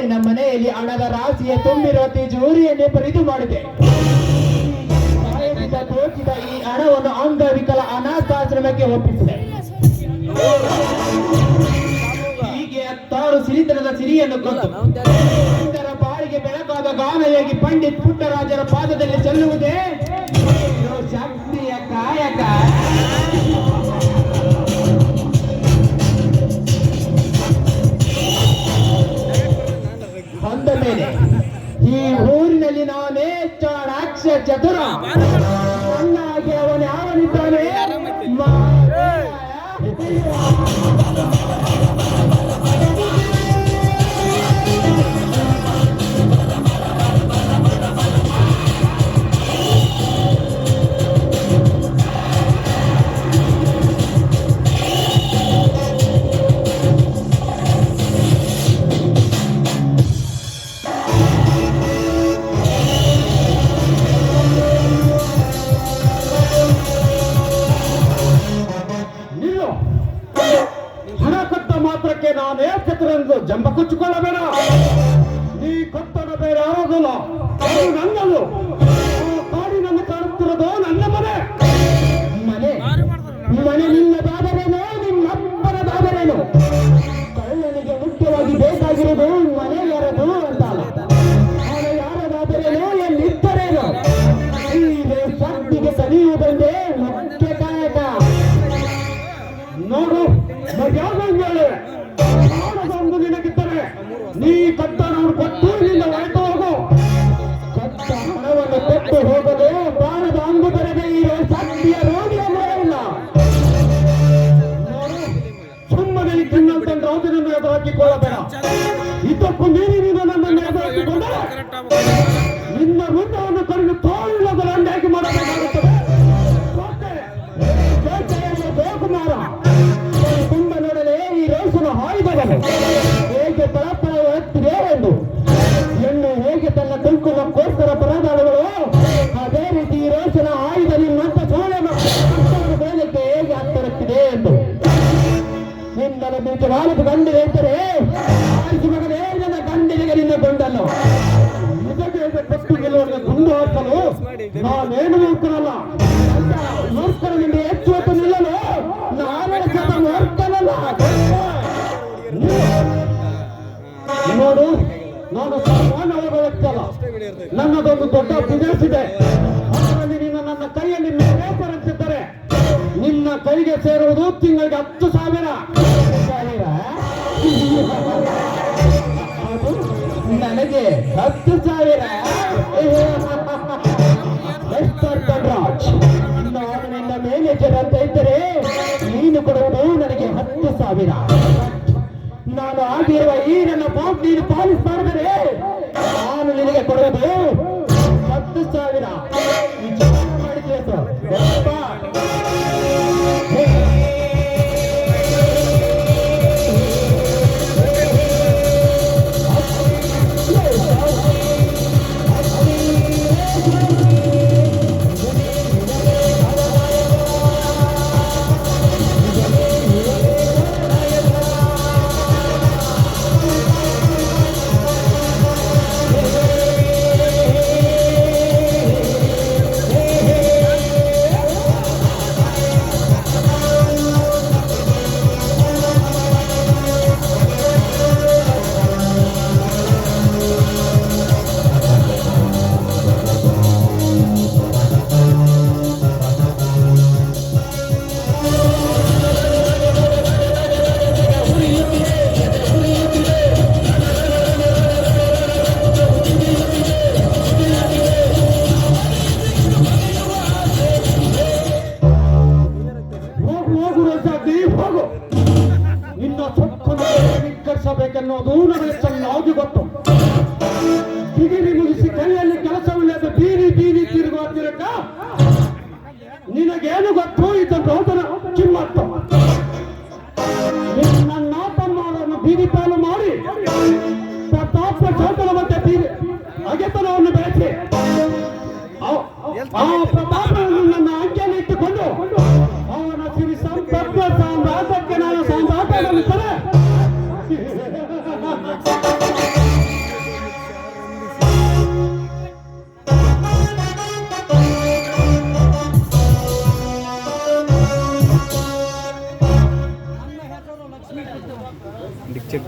ಊರಿನ ಮನೆಯಲ್ಲಿ ಹಣದ ರಾಶಿಯ ತುಂಬಿರುವ ತಿಜೋರಿಯನ್ನೇ ಬರಿದು ಮಾಡಿದೆ. ತೋಚಿದ ಈ ಹಣವನ್ನು ಅಂಗವಿಕಲ ಅನಾಥಾಶ್ರಮಕ್ಕೆ ಒಪ್ಪಿಸಿದೆ. ಹೀಗೆ 16 ಸಿರಿತನದ ಸಿರಿಯನ್ನು ಕೊಂದು ಇದರ ಬಾಳಿಗೆ ಬೆಳಕಾದ ಗಾನಯೋಗಿ ಪಂಡಿತ್ ಪುಟ್ಟರಾಜರ ಪಾದದಲ್ಲಿ ಚೆಲ್ಲುವುದೇ ಶಕ್ತಿಯ ಕಾಯಕ. ಬಂದ ಮೇಲೆ ಈ ಊರಿನಲ್ಲಿ ನಾನೇ ಚಾಣಾಕ್ಷ ಚತುರ. ನನ್ನಾಗೆ ಅವನು ಯಾವನಿದ್ದಾನೆ? ನಾನೇ ಚತುರೆಂದು ಜಂಬ ಕುಚ್ಚಿಕೊಳ್ಳಬೇಡ. ನೀ ಕೊಟ್ಟನ ಬೇರೆ ಯಾರಾಗಲ್ಲ, ಅದು ನನ್ನದು. ಕಾಡಿನಲ್ಲಿ ಕಾಣುತ್ತಿರೋದು ನನ್ನ ಮನೆ. ಮನೆ ನಿನ್ನದಾದರೇನು, ನಿಮ್ಮಪ್ಪನದಾದರೇನು? ಕಳ್ಳನಿಗೆ ಮುಖ್ಯವಾಗಿ ಬೇಕಾಗಿರುವುದು ಮನೆ ಯಾರದು ಅಂತಲ್ಲ, ಮನೆ ಯಾರದಾದರೇನು, ಎಲ್ಲಿದ್ದರೇನು? ಹೀಗೆ ಶಕ್ತಿಗೆ ಕಲಿಯುವುದೊಂದೇ ಮುಖ್ಯ ಕಾಯಕ. ನೋಡು, ಹೇಳುವೆ ಒಂದು ನಿನಗಿದ್ದರೆ ನೀ ಕತ್ತನವನ್ನು ಕೊಟ್ಟು ನಿನ್ನ ಹೊರಟು ಹೋಗು. ಕತ್ತ ಹಣವನ್ನು ಕೊಟ್ಟು ಹೋಗಲು ಬಾಣದ ಅಂಗುದರೆಗೆ ಇರೋ ಶಕ್ತಿಯ ರೋಗಿಯ ಇಲ್ಲ. ಸುಮ್ಮನೆ ತಿನ್ನಂತಂದ್ರೆ ರಾಜನನ್ನು ಎದುರಾಕಿಕೊಳ್ಳಬೇಡ. ಇದಕ್ಕೂ ನೀನು ನನ್ನನ್ನು ಎದುರಾಕಿಕೊಂಡರೆ ನಿನ್ನ ವೃಂದವನ್ನು ಕರೆದು ತೋಳಿಲ್ಲದ ಲಂಡಾಗಿ ಮಾಡಬೇಕಾಗುತ್ತದೆ. ಬೇಕುಮಾರ ತುಂಬ ನೋಡಲೇ ಈ ರೇಸನ ಆಯುಧವನ್ನು ಹೇಗೆ ಪರಪರ ಎತ್ತಿದೆ ಎಂದು, ಹೆಣ್ಣು ಹೇಗೆ ತನ್ನ ಕುಂಕುಮಕ್ಕೋಸ್ಕರ ಪರದಾಳುಗಳು, ಅದೇ ರೀತಿ ಈ ರೇಸನ ಆಯುಧ ನಿಮ್ಮಂತ ಸೋಳೆ ಬೇಲಕ್ಕೆ ಹೇಗೆ ಹತ್ತರುತ್ತಿದೆ ಎಂದು. ನಿನ್ನನ್ನು ಬಿಟ್ಟು ನಾಲ್ಕು ಗಂಡಿಗೆ ಎಂದರೆ ಆರಿಸಿ ಮಗನೇ ನನ್ನ ಗಂಡಿಗೆ ನಿನ್ನ ಗೊಂಡನ್ನು ನಿಜಗೆ ಪಟ್ಟು ಗೆಲ್ಲುವ ಗುಂಡು ಹಾಕಲು ನಾನೇನು ಮೂರ್ಖನಲ್ಲ. ಮೂರ್ಖನಿಂದ ಹೆಚ್ಚು ಹೊತ್ತು ನಿಲ್ಲಲು ನಾನೇ ಮೂರ್ಖನಲ್ಲ. ನೋಡು, ನಾನು ಸಾಮಾನ್ಯ ವ್ಯಕ್ತಿ ಅಲ್ಲ. ನನ್ನದೊಂದು ದೊಡ್ಡ ಬಿಸಿನೆಸ್ ಇದೆ. ಅದರಲ್ಲಿ ನೀನು ನನ್ನ ಕೈಯಲ್ಲಿ ಪೇಪರ್ ನಿನ್ನ ಕೈಗೆ ಸೇರುವುದು ತಿಂಗಳಿಗೆ 10,000. ನನಗೆ 10,000. ರಾಜ್, ನಾನು ನಿನ್ನ ಮ್ಯಾನೇಜರ್ ಅಂತ ಇದ್ದರೆ ನೀನು ಕೊಡುವುದು ನನಗೆ 10,000. ನಾನು ಆಗಿರುವ ಈ ನನ್ನ ಬಾಬ್ ನೀನು ಪಾಲಿಸ್ ಮಾಡಿದರೆ ನಾನು ನಿನಗೆ ಕೊಡುವುದು 10,000. ಮಾಡಿದ್ದೆ ಸರ್. ಬೇಕೆನ್ನುವುದು ನನಗೆ ಚೆನ್ನಾಗಿ ಗೊತ್ತು. ಡಿಗ್ರಿ ಮುಗಿಸಿ ಕೈಯಲ್ಲಿ ಕೆಲಸವಿಲ್ಲದ ಬೀದಿ ಬೀದಿ ತಿರುಗುವ ತಿರುಗ ನಿನಗೇನು ಗೊತ್ತು? ಇದನ್ನು ಕಿಮ್ಮತ್ತು. ನನ್ನ ತಮ್ಮಗಳನ್ನು ಬೀದಿ ಪಾಲು ಮಾಡಿ ಪ್ರತಾಪ ಚೌಕಲ ಮತ್ತೆ ಬೀದಿ ಅಗೆತನವನ್ನು ಬೆಳೆಸಿ ಆ ಪ್ರತಾಪವನ್ನು ನನ್ನ ಅಂಕೆಯಲ್ಲಿ ಇಟ್ಟುಕೊಂಡು ಅವನ ಸಿರಿ ಸಂಪರ್ಕ ಸಾಮ್ರಾಜ್ಯಕ್ಕೆ ನಾನು ಸಾಮ್ರಾಜ್ಯ ಡಿಕ್ ಚೆಕ್